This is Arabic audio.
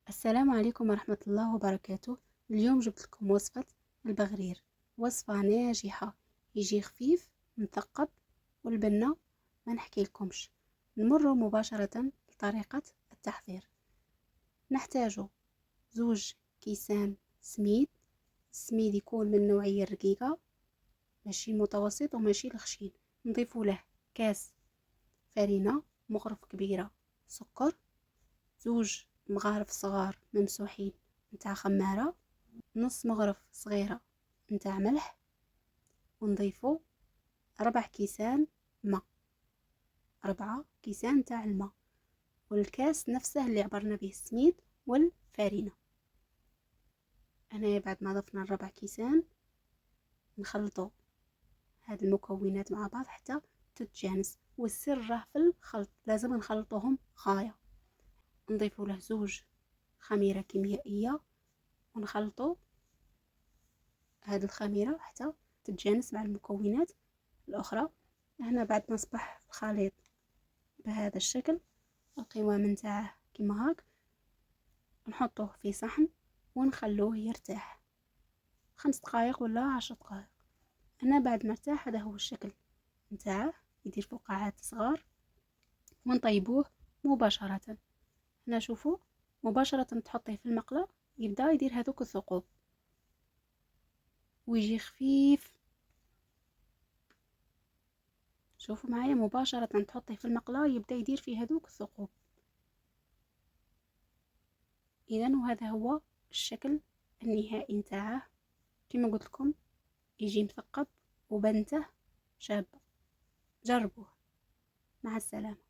السلام عليكم ورحمة الله وبركاته. اليوم جبت لكم وصفة البغرير، وصفة ناجحة، يجي خفيف مثقب، والبنة ما نحكي لكمش. نمر مباشرة لطريقة التحضير. نحتاج زوج كيسان سميد. السميد يكون من نوعية رقيقة، ماشي متوسط وماشي الخشين. نضيف له كاس فرينة، مغرف كبيرة سكر، زوج مغارف صغار ممسوحين نتاع خمارة، نص مغرف صغيرة نتاع ملح، ونضيفو 4 كيسان ماء، 4 كيسان نتاع الماء، والكاس نفسه اللي عبرنا به السميد والفارينة. أنا بعد ما ضفنا 4 كيسان نخلطو هاد المكونات مع بعض حتى تتجانس، والسر راه في الخلط، لازم نخلطوهم غاية. نضيفو له زوج خميرة كيميائية ونخلطو هاد الخميرة حتى تتجانس مع المكونات الأخرى. هنا بعد ما أصبح الخليط بهذا الشكل، القوام نتاعه كيما هاك، نحطوه في صحن ونخلوه يرتاح 5 دقائق ولا 10 دقائق. هنا بعد ما ارتاح، هذا هو الشكل نتاعه، يدير فقاعات صغار، ونطيبوه مباشرة. هنا شوفوا، مباشرة تحطيه في المقلاة يبدأ يدير هذوك الثقوب ويجي خفيف. شوفوا معايا، مباشرة تحطيه في المقلاة يبدأ يدير في هذوك الثقوب. إذن وهذا هو الشكل النهائي نتاعه. كما قلت لكم يجي مثقب وبنته شابة. جربوه. مع السلامة.